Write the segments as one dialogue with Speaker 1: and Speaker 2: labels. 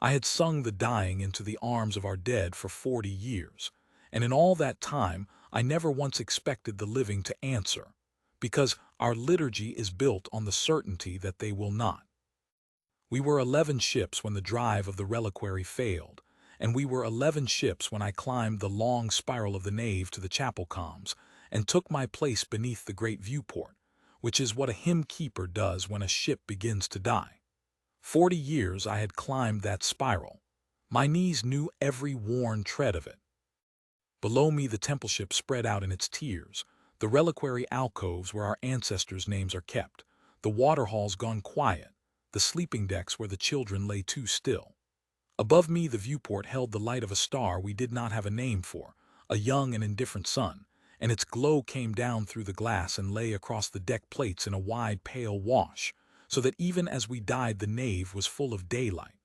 Speaker 1: I had sung the dying into the arms of our dead for 40 years, and in all that time I never once expected the living to answer, because our liturgy is built on the certainty that they will not. We were 11 ships when the drive of the reliquary failed, and we were 11 ships when I climbed the long spiral of the nave to the chapel comms and took my place beneath the great viewport, which is what a hymn keeper does when a ship begins to die. 40 years I had climbed that spiral. My knees knew every worn tread of it. Below me the temple ship spread out in its tiers, the reliquary alcoves where our ancestors' names are kept, the water halls gone quiet, the sleeping decks where the children lay too still. Above me the viewport held the light of a star we did not have a name for, a young and indifferent sun, and its glow came down through the glass and lay across the deck plates in a wide pale wash, so that even as we died the nave was full of daylight.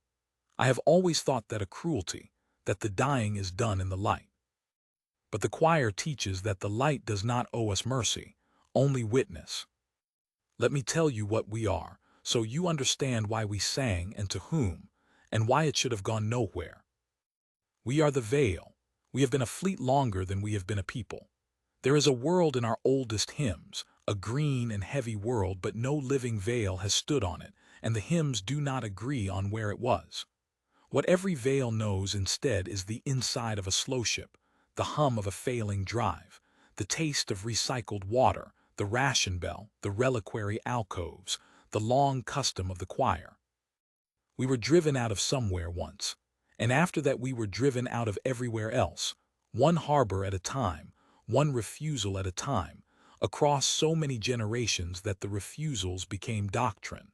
Speaker 1: I have always thought that a cruelty, that the dying is done in the light. But the choir teaches that the light does not owe us mercy, only witness. Let me tell you what we are, so you understand why we sang and to whom, and why it should have gone nowhere. We are the veil. We have been a fleet longer than we have been a people. There is a world in our oldest hymns, a green and heavy world, but no living veil has stood on it, and the hymns do not agree on where it was. What every veil knows instead is the inside of a slow ship, the hum of a failing drive, the taste of recycled water, the ration bell, the reliquary alcoves, the long custom of the choir. We were driven out of somewhere once, and after that we were driven out of everywhere else, one harbor at a time, one refusal at a time, across so many generations that the refusals became doctrine.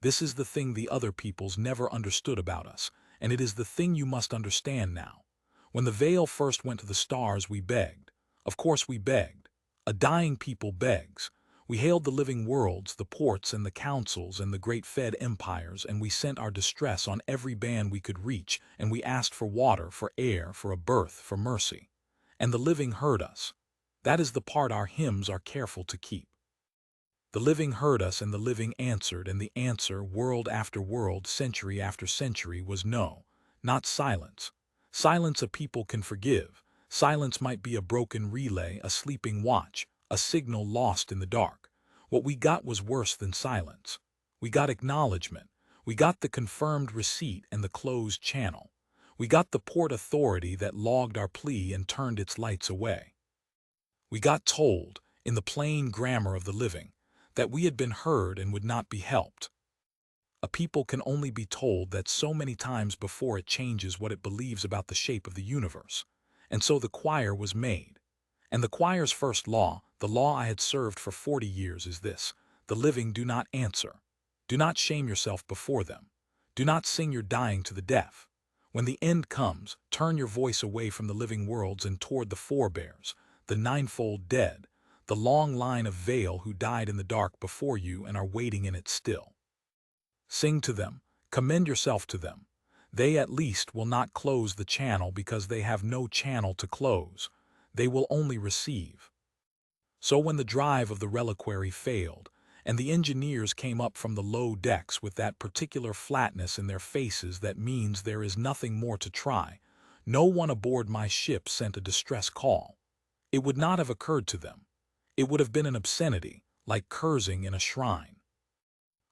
Speaker 1: This is the thing the other peoples never understood about us, and it is the thing you must understand now. When the veil first went to the stars we begged. Of course we begged. A dying people begs. We hailed the living worlds, the ports and the councils and the great fed empires, and we sent our distress on every band we could reach, and we asked for water, for air, for a birth, for mercy. And the living heard us. That is the part our hymns are careful to keep. The living heard us, and the living answered, and the answer, world after world, century after century, was no, not silence. Silence a people can forgive. Silence might be a broken relay, a sleeping watch, a signal lost in the dark. What we got was worse than silence. We got acknowledgement. We got the confirmed receipt and the closed channel. We got the port authority that logged our plea and turned its lights away. We got told, in the plain grammar of the living, that we had been heard and would not be helped. A people can only be told that so many times before it changes what it believes about the shape of the universe. And so the choir was made. And the choir's first law, the law I had served for 40 years, is this: the living do not answer. Do not shame yourself before them. Do not sing your dying to the deaf. When the end comes, turn your voice away from the living worlds and toward the forebears, the ninefold dead, the long line of veil who died in the dark before you and are waiting in it still. Sing to them, commend yourself to them. They at least will not close the channel because they have no channel to close. They will only receive. So when the drive of the reliquary failed, and the engineers came up from the low decks with that particular flatness in their faces that means there is nothing more to try, no one aboard my ship sent a distress call. It would not have occurred to them. It would have been an obscenity, like cursing in a shrine.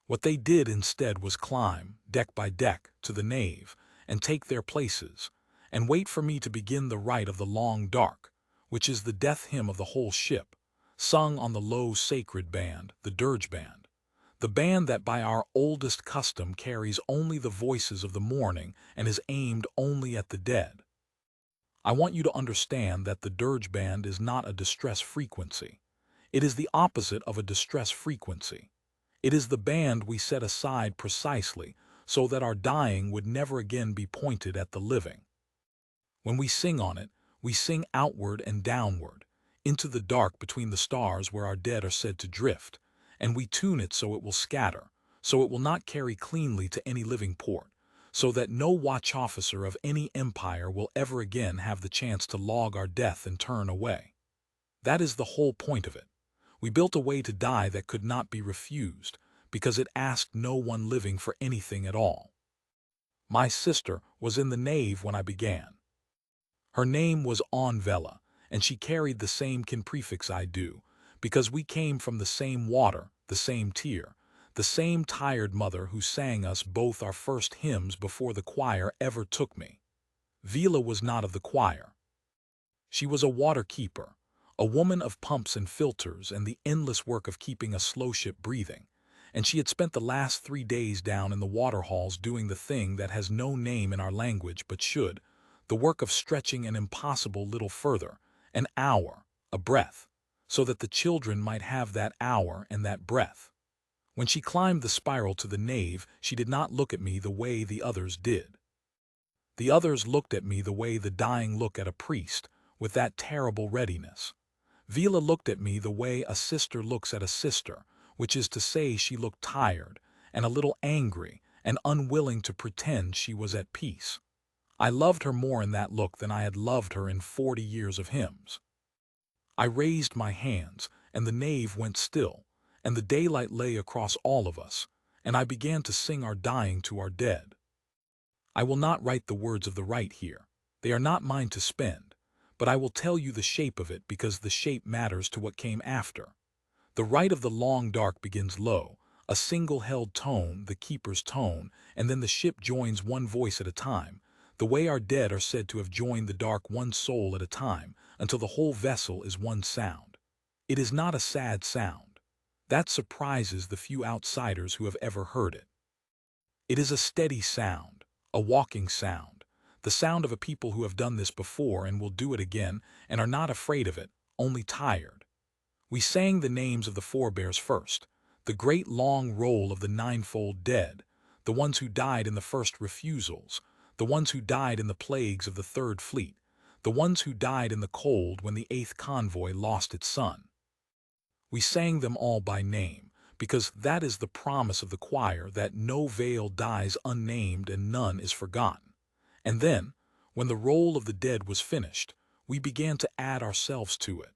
Speaker 1: What they did instead was climb, deck by deck, to the nave, and take their places, and wait for me to begin the rite of the long dark, which is the death hymn of the whole ship, sung on the low sacred band, the dirge band, the band that by our oldest custom carries only the voices of the mourning and is aimed only at the dead. I want you to understand that the dirge band is not a distress frequency. It is the opposite of a distress frequency. It is the band we set aside precisely so that our dying would never again be pointed at the living. When we sing on it, we sing outward and downward, into the dark between the stars where our dead are said to drift, and we tune it so it will scatter, so it will not carry cleanly to any living port, so that no watch officer of any empire will ever again have the chance to log our death and turn away. That is the whole point of it. We built a way to die that could not be refused, because it asked no one living for anything at all. My sister was in the nave when I began. Her name was Vela, and she carried the same kin prefix I do, because we came from the same water, the same tear, the same tired mother who sang us both our first hymns before the choir ever took me. Vila was not of the choir. She was a water keeper, a woman of pumps and filters and the endless work of keeping a slow ship breathing, and she had spent the last 3 days down in the water halls doing the thing that has no name in our language but should, the work of stretching an impossible little further, an hour, a breath, so that the children might have that hour and that breath. When she climbed the spiral to the nave, she did not look at me the way the others did. The others looked at me the way the dying look at a priest, with that terrible readiness. Vila looked at me the way a sister looks at a sister, which is to say she looked tired, and a little angry, and unwilling to pretend she was at peace. I loved her more in that look than I had loved her in 40 years of hymns. I raised my hands, and the nave went still, and the daylight lay across all of us, and I began to sing our dying to our dead. I will not write the words of the rite here. They are not mine to spend, but I will tell you the shape of it because the shape matters to what came after. The rite of the long dark begins low, a single held tone, the keeper's tone, and then the ship joins one voice at a time, the way our dead are said to have joined the dark one soul at a time, until the whole vessel is one sound. It is not a sad sound. That surprises the few outsiders who have ever heard it. It is a steady sound, a walking sound, the sound of a people who have done this before and will do it again and are not afraid of it, only tired. We sang the names of the forebears first, the great long roll of the ninefold dead, the ones who died in the first refusals, the ones who died in the plagues of the Third Fleet, the ones who died in the cold when the 8th convoy lost its sun. We sang them all by name, because that is the promise of the choir, that no veil dies unnamed and none is forgotten. And then, when the roll of the dead was finished, we began to add ourselves to it.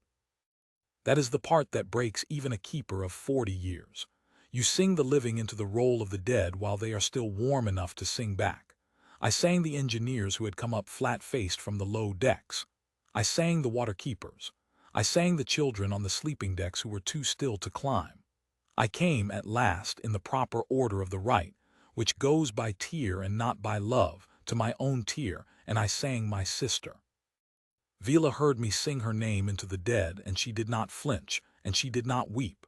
Speaker 1: That is the part that breaks even a keeper of 40 years. You sing the living into the roll of the dead while they are still warm enough to sing back. I sang the engineers who had come up flat-faced from the low decks. I sang the water keepers. I sang the children on the sleeping decks who were too still to climb. I came, at last, in the proper order of the rite, which goes by tear and not by love, to my own tear, and I sang my sister. Vila heard me sing her name into the dead, and she did not flinch, and she did not weep.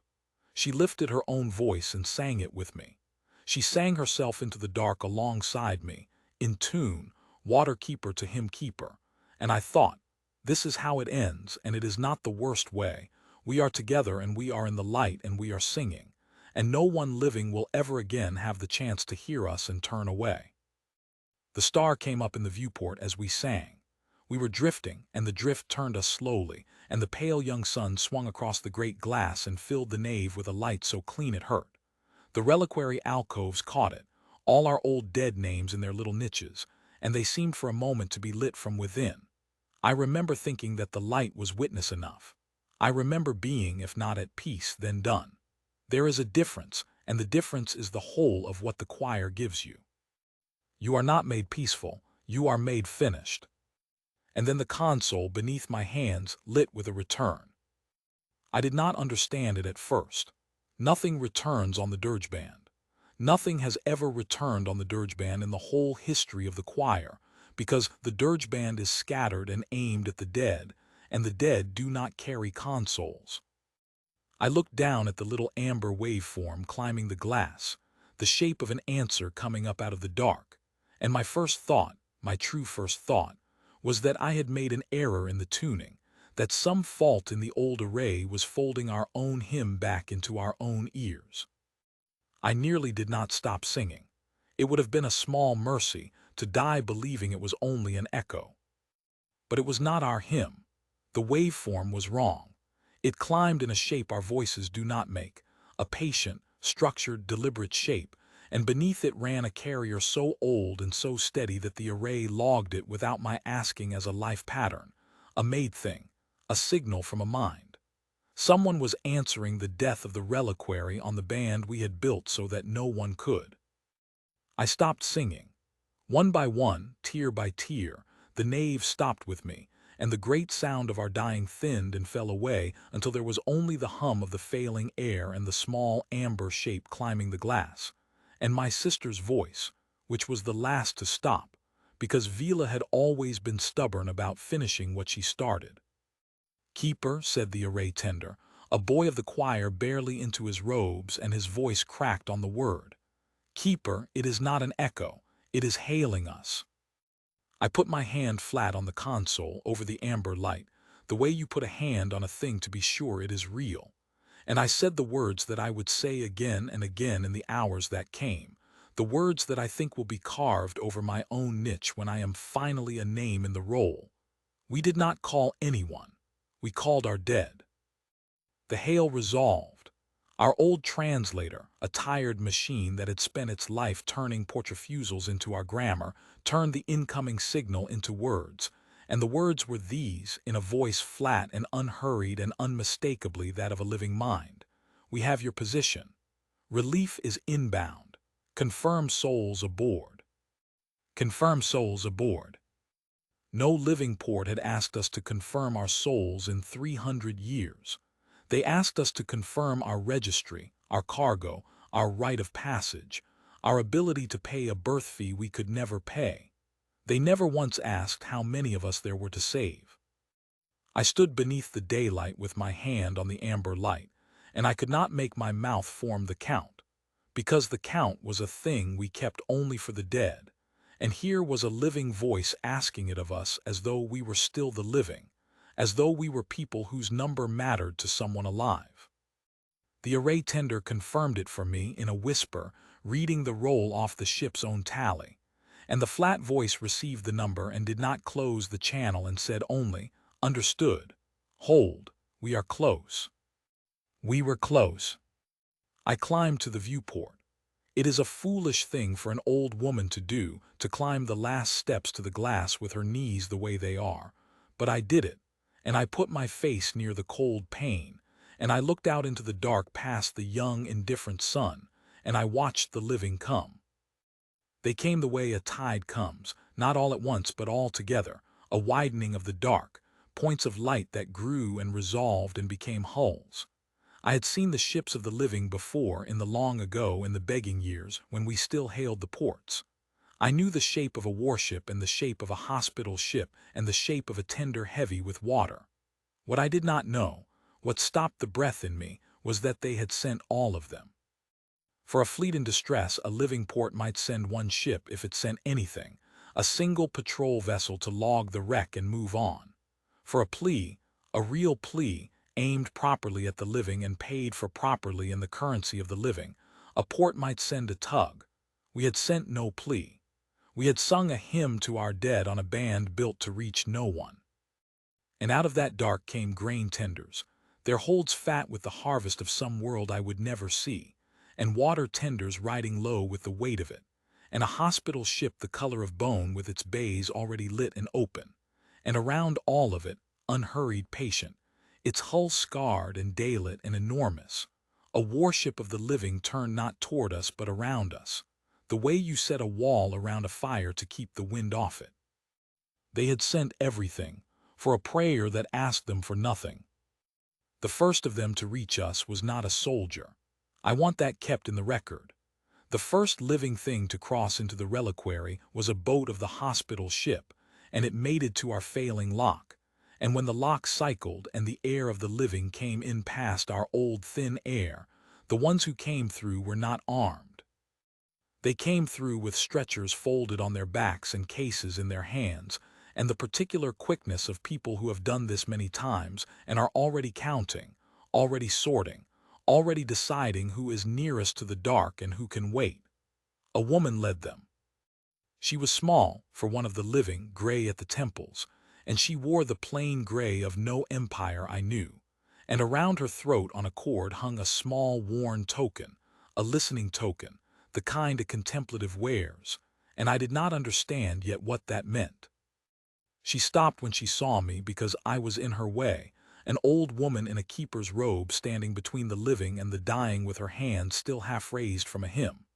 Speaker 1: She lifted her own voice and sang it with me. She sang herself into the dark alongside me, in tune, water keeper to hymn keeper, and I thought, this is how it ends, and it is not the worst way. We are together and we are in the light and we are singing, and no one living will ever again have the chance to hear us and turn away. The star came up in the viewport as we sang. We were drifting, and the drift turned us slowly, and the pale young sun swung across the great glass and filled the nave with a light so clean it hurt. The reliquary alcoves caught it, all our old dead names in their little niches, and they seemed for a moment to be lit from within. I remember thinking that the light was witness enough. I remember being, if not at peace, then done. There is a difference, and the difference is the whole of what the choir gives you. You are not made peaceful, you are made finished. And then the console beneath my hands lit with a return. I did not understand it at first. Nothing returns on the dirgeband. Nothing has ever returned on the dirgeband in the whole history of the choir, because the dirgeband is scattered and aimed at the dead, and the dead do not carry consoles. I looked down at the little amber waveform climbing the glass, the shape of an answer coming up out of the dark, and my first thought, my true first thought, was that I had made an error in the tuning, that some fault in the old array was folding our own hymn back into our own ears. I nearly did not stop singing. It would have been a small mercy to die believing it was only an echo. But it was not our hymn. The waveform was wrong. It climbed in a shape our voices do not make, a patient, structured, deliberate shape, and beneath it ran a carrier so old and so steady that the array logged it without my asking as a life pattern, a made thing, a signal from a mind. Someone was answering the death of the reliquary on the band we had built so that no one could. I stopped singing. One by one, tier by tier, the nave stopped with me, and the great sound of our dying thinned and fell away until there was only the hum of the failing air and the small amber shape climbing the glass, and my sister's voice, which was the last to stop, because Vila had always been stubborn about finishing what she started. "Keeper," said the array tender, a boy of the choir barely into his robes, and his voice cracked on the word. "Keeper, it is not an echo, it is hailing us." I put my hand flat on the console over the amber light, the way you put a hand on a thing to be sure it is real, and I said the words that I would say again and again in the hours that came, the words that I think will be carved over my own niche when I am finally a name in the roll. We did not call anyone. We called our dead. The hail resolved. Our old translator, a tired machine that had spent its life turning portrafusals into our grammar, turned the incoming signal into words, and the words were these, in a voice flat and unhurried and unmistakably that of a living mind. "We have your position. Relief is inbound. Confirm souls aboard. Confirm souls aboard." No living port had asked us to confirm our souls in 300 years. They asked us to confirm our registry, our cargo, our right of passage, our ability to pay a berth fee we could never pay. They never once asked how many of us there were to save. I stood beneath the daylight with my hand on the amber light, and I could not make my mouth form the count, because the count was a thing we kept only for the dead, and here was a living voice asking it of us as though we were still the living, as though we were people whose number mattered to someone alive. The array tender confirmed it for me in a whisper, reading the roll off the ship's own tally, and the flat voice received the number and did not close the channel and said only, "Understood. Hold, we are close." We were close. I climbed to the viewport. It is a foolish thing for an old woman to do, to climb the last steps to the glass with her knees the way they are, but I did it, and I put my face near the cold pane, and I looked out into the dark past the young, indifferent sun, and I watched the living come. They came the way a tide comes, not all at once but all together, a widening of the dark, points of light that grew and resolved and became hulls. I had seen the ships of the living before in the long ago in the begging years when we still hailed the ports. I knew the shape of a warship and the shape of a hospital ship and the shape of a tender heavy with water. What I did not know, what stopped the breath in me, was that they had sent all of them. For a fleet in distress, a living port might send one ship if it sent anything, a single patrol vessel to log the wreck and move on. For a plea, a real plea, aimed properly at the living and paid for properly in the currency of the living, a port might send a tug. We had sent no plea. We had sung a hymn to our dead on a band built to reach no one. And out of that dark came grain tenders, their holds fat with the harvest of some world I would never see, and water tenders riding low with the weight of it, and a hospital ship the color of bone with its bays already lit and open, and around all of it, unhurried, patient, its hull scarred and daylit and enormous, a warship of the living turned not toward us but around us, the way you set a wall around a fire to keep the wind off it. They had sent everything, for a prayer that asked them for nothing. The first of them to reach us was not a soldier. I want that kept in the record. The first living thing to cross into the reliquary was a boat of the hospital ship, and it mated to our failing lock. And when the lock cycled and the air of the living came in past our old thin air, the ones who came through were not armed. They came through with stretchers folded on their backs and cases in their hands, and the particular quickness of people who have done this many times and are already counting, already sorting, already deciding who is nearest to the dark and who can wait. A woman led them. She was small, for one of the living, gray at the temples, and she wore the plain gray of no empire I knew, and around her throat on a cord hung a small worn token, a listening token, the kind a contemplative wears, and I did not understand yet what that meant. She stopped when she saw me because I was in her way, an old woman in a keeper's robe standing between the living and the dying with her hand still half raised from a hymn.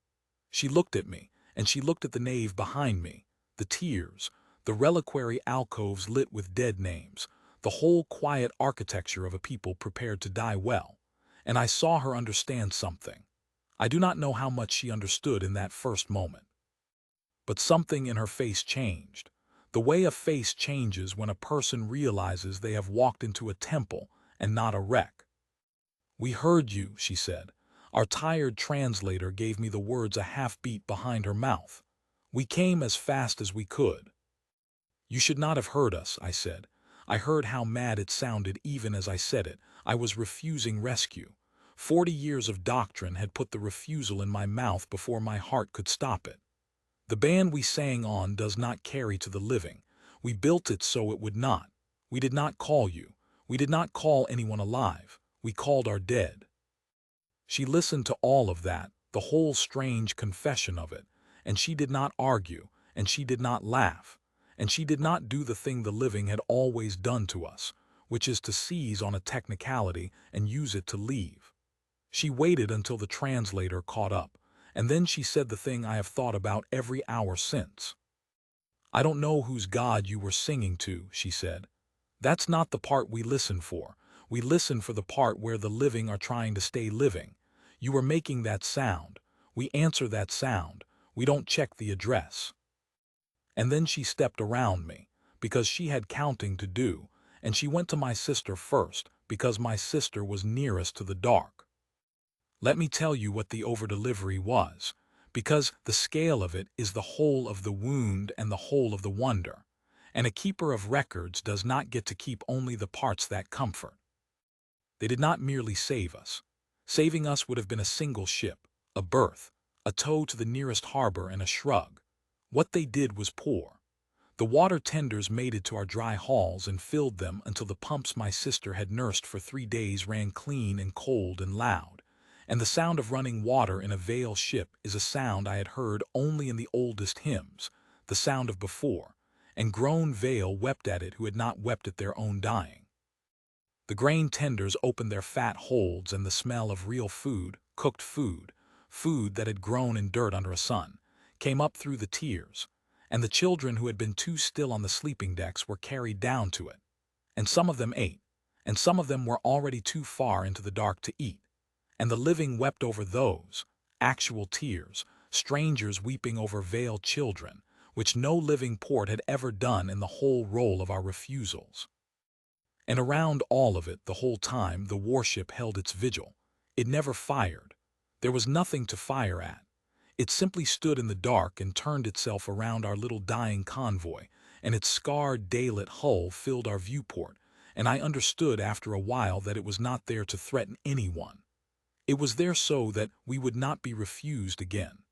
Speaker 1: She looked at me, and she looked at the nave behind me, The tiers, the reliquary alcoves lit with dead names, the whole quiet architecture of a people prepared to die well. And I saw her understand something. I do not know how much she understood in that first moment. But something in her face changed. The way a face changes when a person realizes they have walked into a temple and not a wreck. "We heard you," she said. Our tired translator gave me the words a half-beat behind her mouth. "We came as fast as we could." "You should not have heard us," I said. I heard how mad it sounded even as I said it. I was refusing rescue. 40 years of doctrine had put the refusal in my mouth before my heart could stop it. The band we sang on does not carry to the living. We built it so it would not. We did not call you. We did not call anyone alive. We called our dead. She listened to all of that, the whole strange confession of it, and she did not argue, and she did not laugh, and she did not do the thing the living had always done to us, which is to seize on a technicality and use it to leave. She waited until the translator caught up, and then she said the thing I have thought about every hour since. "I don't know whose God you were singing to," she said. "That's not the part we listen for. We listen for the part where the living are trying to stay living. You were making that sound. We answer that sound. We don't check the address." And then she stepped around me, because she had counting to do, and she went to my sister first, because my sister was nearest to the dark. Let me tell you what the over-delivery was, because the scale of it is the whole of the wound and the whole of the wonder, and a keeper of records does not get to keep only the parts that comfort. They did not merely save us. Saving us would have been a single ship, a berth, a tow to the nearest harbor and a shrug. What they did was pour. The water tenders mated to our dry halls and filled them until the pumps my sister had nursed for 3 days ran clean and cold and loud. And the sound of running water in a Vale ship is a sound I had heard only in the oldest hymns, the sound of before, and grown Vale wept at it who had not wept at their own dying. The grain tenders opened their fat holds and the smell of real food, cooked food, food that had grown in dirt under a sun, came up through the tiers, and the children who had been too still on the sleeping decks were carried down to it. And some of them ate, and some of them were already too far into the dark to eat. And the living wept over those, actual tears, strangers weeping over veiled children, which no living port had ever done in the whole roll of our refusals. And around all of it, the whole time, the warship held its vigil. It never fired. There was nothing to fire at. It simply stood in the dark and turned itself around our little dying convoy, and its scarred daylit hull filled our viewport, and I understood after a while that it was not there to threaten anyone. It was there so that we would not be refused again.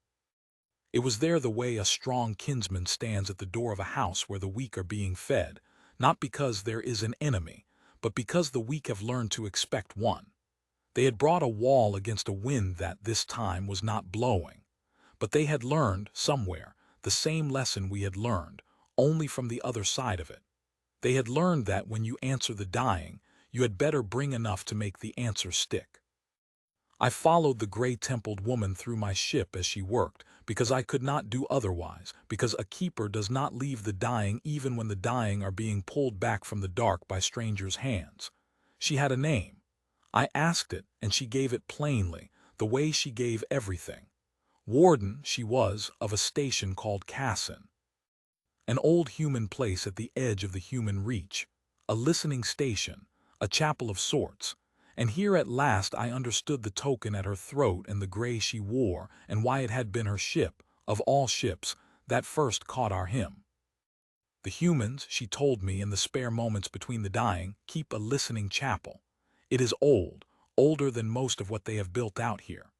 Speaker 1: It was there the way a strong kinsman stands at the door of a house where the weak are being fed, not because there is an enemy, but because the weak have learned to expect one. They had brought a wall against a wind that, this time, was not blowing. But they had learned, somewhere, the same lesson we had learned, only from the other side of it. They had learned that when you answer the dying, you had better bring enough to make the answer stick. I followed the gray-templed woman through my ship as she worked, because I could not do otherwise, because a keeper does not leave the dying even when the dying are being pulled back from the dark by strangers' hands. She had a name. I asked it, and she gave it plainly, the way she gave everything. Warden, she was, of a station called Cassin. An old human place at the edge of the human reach. A listening station, a chapel of sorts. And here at last I understood the token at her throat and the gray she wore, and why it had been her ship, of all ships, that first caught our hymn. The humans, she told me in the spare moments between the dying, keep a listening chapel. It is old, older than most of what they have built out here.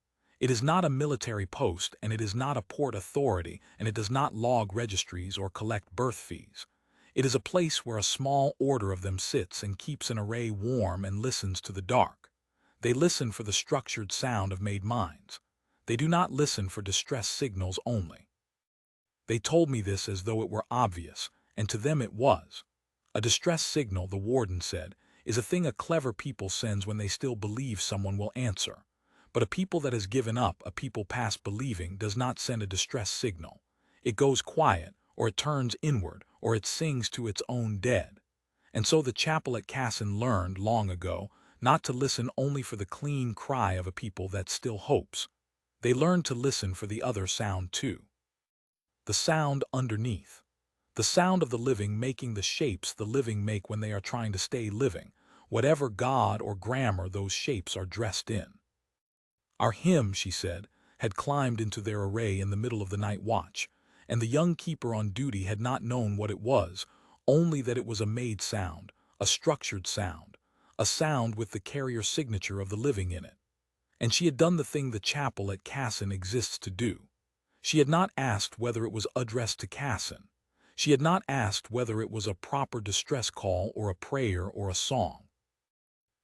Speaker 1: It is not a military post, and it is not a port authority, and it does not log registries or collect berth fees. It is a place where a small order of them sits and keeps an array warm and listens to the dark. They listen for the structured sound of made minds. They do not listen for distress signals only. They told me this as though it were obvious, and to them it was. A distress signal, the warden said, is a thing a clever people sends when they still believe someone will answer. But a people that has given up, a people past believing, does not send a distress signal. It goes quiet, or it turns inward, or it sings to its own dead. And so the chapel at Cassin learned long ago not to listen only for the clean cry of a people that still hopes. They learned to listen for the other sound too. The sound underneath. The sound of the living making the shapes the living make when they are trying to stay living, whatever god or grammar those shapes are dressed in. Our hymn, she said, had climbed into their array in the middle of the night watch, and the young keeper on duty had not known what it was, only that it was a made sound, a structured sound, a sound with the carrier signature of the living in it. And she had done the thing the chapel at Cassin exists to do. She had not asked whether it was addressed to Cassin. She had not asked whether it was a proper distress call or a prayer or a song.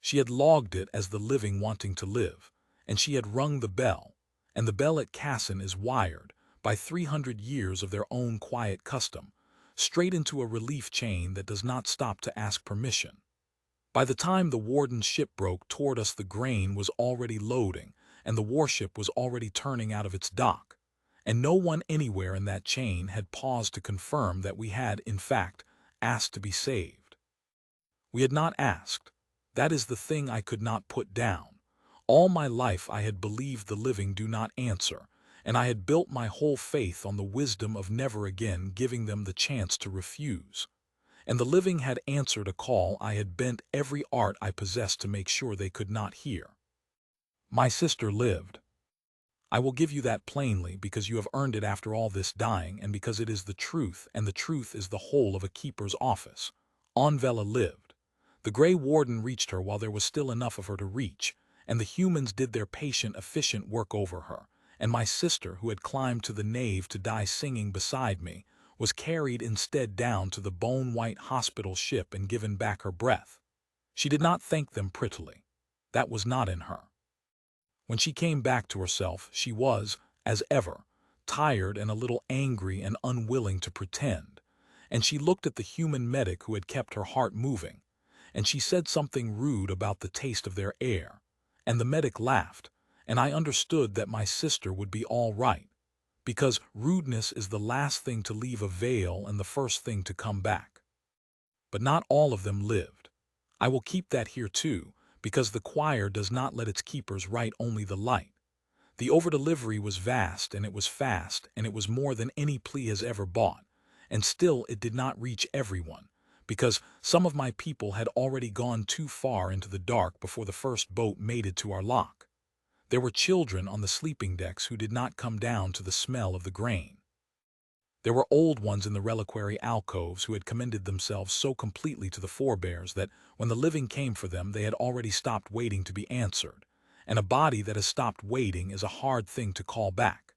Speaker 1: She had logged it as the living wanting to live, and she had rung the bell, and the bell at Cassin is wired, by 300 years of their own quiet custom, straight into a relief chain that does not stop to ask permission. By the time the warden's ship broke toward us, the grain was already loading, and the warship was already turning out of its dock, and no one anywhere in that chain had paused to confirm that we had, in fact, asked to be saved. We had not asked. That is the thing I could not put down. All my life I had believed the living do not answer, and I had built my whole faith on the wisdom of never again giving them the chance to refuse. And the living had answered a call I had bent every art I possessed to make sure they could not hear. My sister lived. I will give you that plainly, because you have earned it after all this dying, and because it is the truth, and the truth is the whole of a keeper's office. Anvela lived. The gray warden reached her while there was still enough of her to reach, and the humans did their patient, efficient work over her, and my sister, who had climbed to the nave to die singing beside me, was carried instead down to the bone-white hospital ship and given back her breath. She did not thank them prettily. That was not in her. When she came back to herself, she was, as ever, tired and a little angry and unwilling to pretend, and she looked at the human medic who had kept her heart moving, and she said something rude about the taste of their air, and the medic laughed, and I understood that my sister would be all right, because rudeness is the last thing to leave a veil and the first thing to come back. But not all of them lived. I will keep that here too, because the choir does not let its keepers write only the light. The over-delivery was vast, and it was fast, and it was more than any plea has ever bought, and still it did not reach everyone, because some of my people had already gone too far into the dark before the first boat mated to our lock. There were children on the sleeping decks who did not come down to the smell of the grain. There were old ones in the reliquary alcoves who had commended themselves so completely to the forebears that when the living came for them they had already stopped waiting to be answered, and a body that has stopped waiting is a hard thing to call back.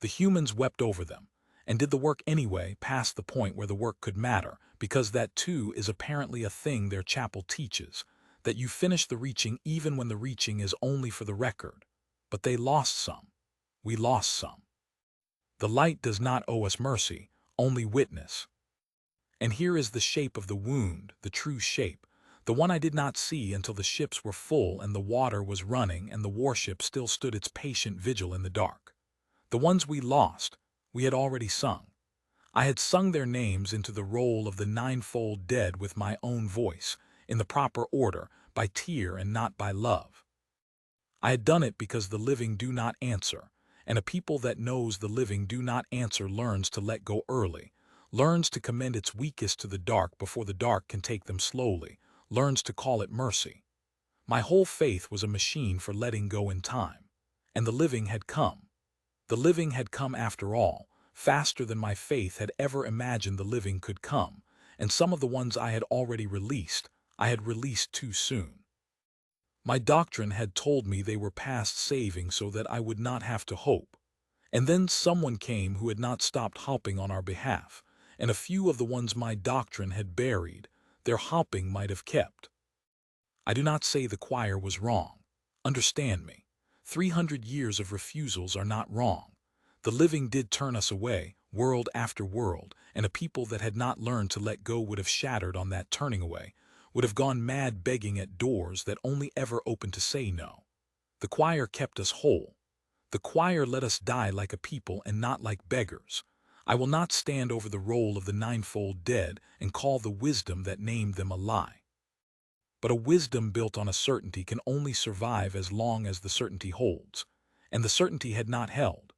Speaker 1: The humans wept over them, and did the work anyway past the point where the work could matter, because that too is apparently a thing their chapel teaches, that you finish the reaching even when the reaching is only for the record. But they lost some. We lost some. The light does not owe us mercy, only witness. And here is the shape of the wound, the true shape, the one I did not see until the ships were full and the water was running and the warship still stood its patient vigil in the dark. The ones we lost, we had already sung. I had sung their names into the roll of the ninefold dead with my own voice, in the proper order, by tear and not by love. I had done it because the living do not answer, and a people that knows the living do not answer learns to let go early, learns to commend its weakest to the dark before the dark can take them slowly, learns to call it mercy. My whole faith was a machine for letting go in time, and the living had come. The living had come after all, faster than my faith had ever imagined the living could come, and some of the ones I had already released, I had released too soon. My doctrine had told me they were past saving so that I would not have to hope. And then someone came who had not stopped hoping on our behalf, and a few of the ones my doctrine had buried, their hopping might have kept. I do not say the choir was wrong. Understand me. 300 years of refusals are not wrong. The living did turn us away, world after world, and a people that had not learned to let go would have shattered on that turning away, would have gone mad begging at doors that only ever opened to say no. The choir kept us whole. The choir let us die like a people and not like beggars. I will not stand over the roll of the ninefold dead and call the wisdom that named them a lie. But a wisdom built on a certainty can only survive as long as the certainty holds, and the certainty had not held.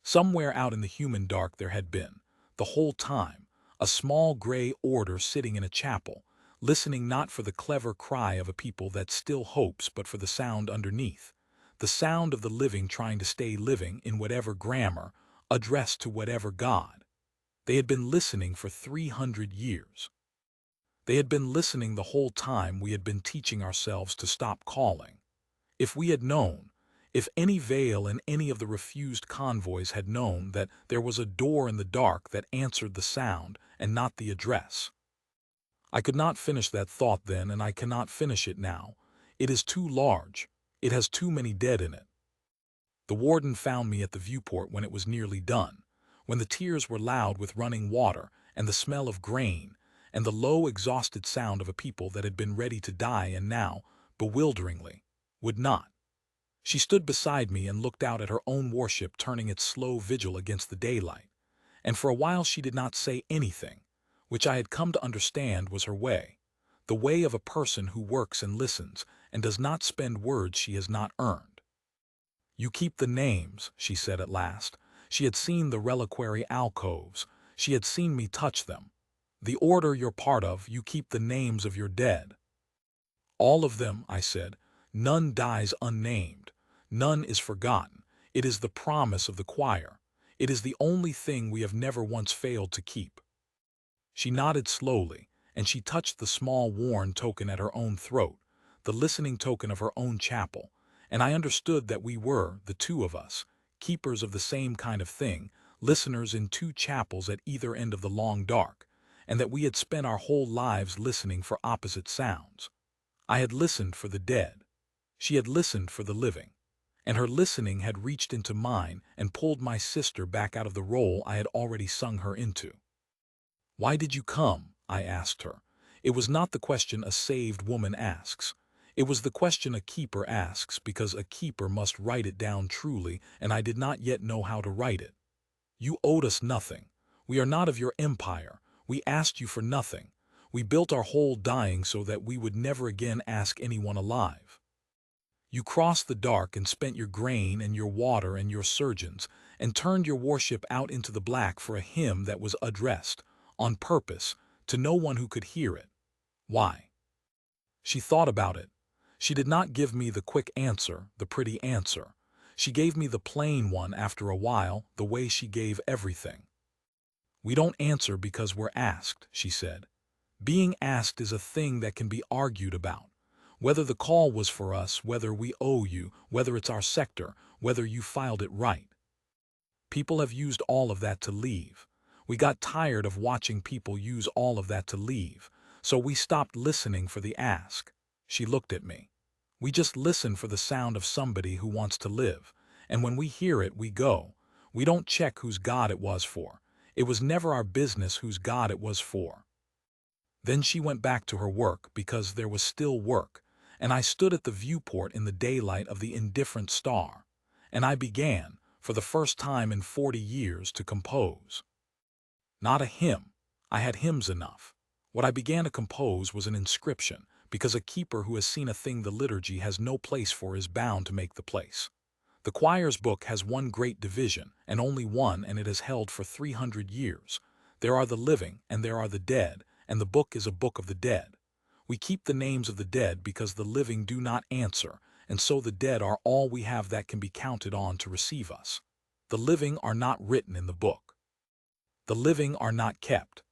Speaker 1: Somewhere out in the human dark there had been, the whole time, a small gray order sitting in a chapel, listening not for the clever cry of a people that still hopes but for the sound underneath, the sound of the living trying to stay living in whatever grammar, addressed to whatever God. They had been listening for 300 years. They had been listening the whole time we had been teaching ourselves to stop calling. If we had known, if any veil in any of the refused convoys had known that there was a door in the dark that answered the sound and not the address. I could not finish that thought then, and I cannot finish it now. It is too large. It has too many dead in it. The warden found me at the viewport when it was nearly done, when the tears were loud with running water and the smell of grain and the low, exhausted sound of a people that had been ready to die and now, bewilderingly, would not. She stood beside me and looked out at her own warship turning its slow vigil against the daylight, and for a while she did not say anything, which I had come to understand was her way, the way of a person who works and listens and does not spend words she has not earned. "You keep the names," she said at last. She had seen the reliquary alcoves. She had seen me touch them. "The order you're part of, you keep the names of your dead." "All of them," I said. "None dies unnamed. None is forgotten. It is the promise of the choir. It is the only thing we have never once failed to keep." She nodded slowly, and she touched the small worn token at her own throat, the listening token of her own chapel, and I understood that we were, the two of us, keepers of the same kind of thing, listeners in two chapels at either end of the long dark, and that we had spent our whole lives listening for opposite sounds. I had listened for the dead. She had listened for the living, and her listening had reached into mine and pulled my sister back out of the role I had already sung her into. "Why did you come?" I asked her. It was not the question a saved woman asks. It was the question a keeper asks, because a keeper must write it down truly, and I did not yet know how to write it. "You owed us nothing. We are not of your empire. We asked you for nothing. We built our whole dying so that we would never again ask anyone alive. You crossed the dark and spent your grain and your water and your surgeons, and turned your warship out into the black for a hymn that was addressed, on purpose, to no one who could hear it. Why?" She thought about it. She did not give me the quick answer, the pretty answer. She gave me the plain one after a while, the way she gave everything. "We don't answer because we're asked," she said. "Being asked is a thing that can be argued about. Whether the call was for us, whether we owe you, whether it's our sector, whether you filed it right. People have used all of that to leave. We got tired of watching people use all of that to leave, so we stopped listening for the ask." She looked at me. "We just listen for the sound of somebody who wants to live, and when we hear it, we go. We don't check whose God it was for. It was never our business whose God it was for." Then she went back to her work because there was still work, and I stood at the viewport in the daylight of the indifferent star, and I began, for the first time in 40 years, to compose. Not a hymn. I had hymns enough. What I began to compose was an inscription, because a keeper who has seen a thing the liturgy has no place for is bound to make the place. The choir's book has one great division, and only one, and it has held for 300 years. There are the living, and there are the dead, and the book is a book of the dead. We keep the names of the dead because the living do not answer, and so the dead are all we have that can be counted on to receive us. The living are not written in the book. The living are not kept.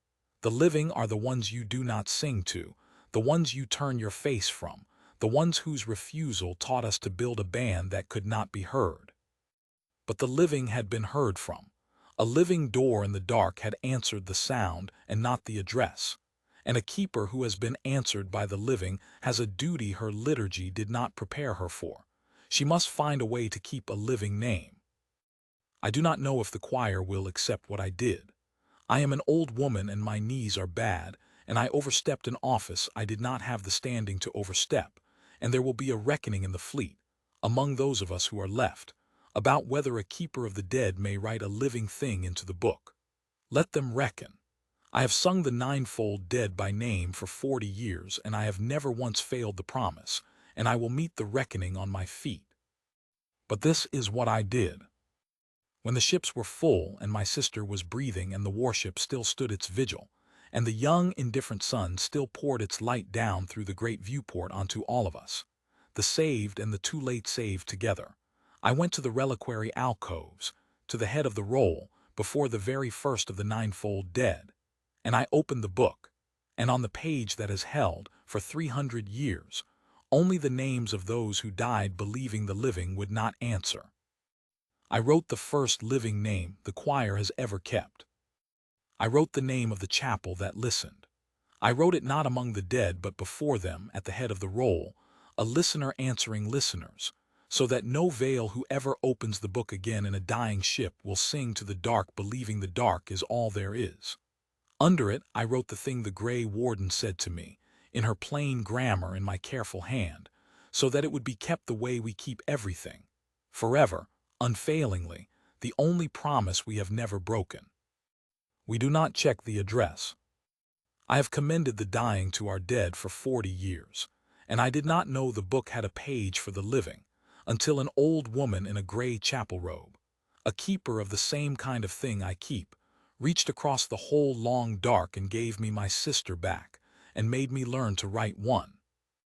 Speaker 1: The living are the ones you do not sing to, the ones you turn your face from, the ones whose refusal taught us to build a band that could not be heard. But the living had been heard from. A living door in the dark had answered the sound and not the address. And a keeper who has been answered by the living has a duty her liturgy did not prepare her for. She must find a way to keep a living name. I do not know if the choir will accept what I did. I am an old woman and my knees are bad, and I overstepped an office I did not have the standing to overstep, and there will be a reckoning in the fleet, among those of us who are left, about whether a keeper of the dead may write a living thing into the book. Let them reckon. I have sung the ninefold dead by name for 40 years, and I have never once failed the promise, and I will meet the reckoning on my feet. But this is what I did. When the ships were full and my sister was breathing and the warship still stood its vigil, and the young, indifferent sun still poured its light down through the great viewport onto all of us, the saved and the too late saved together, I went to the reliquary alcoves, to the head of the roll, before the very first of the ninefold dead, and I opened the book, and on the page that has held, for 300 years, only the names of those who died believing the living would not answer. I wrote the first living name the choir has ever kept. I wrote the name of the chapel that listened. I wrote it not among the dead but before them at the head of the roll, a listener answering listeners, so that no veil who ever opens the book again in a dying ship will sing to the dark believing the dark is all there is. Under it I wrote the thing the gray warden said to me, in her plain grammar in my careful hand, so that it would be kept the way we keep everything, forever, unfailingly, the only promise we have never broken. We do not check the address. I have commended the dying to our dead for 40 years, and I did not know the book had a page for the living, until an old woman in a gray chapel robe, a keeper of the same kind of thing I keep, reached across the whole long dark and gave me my sister back, and made me learn to write one.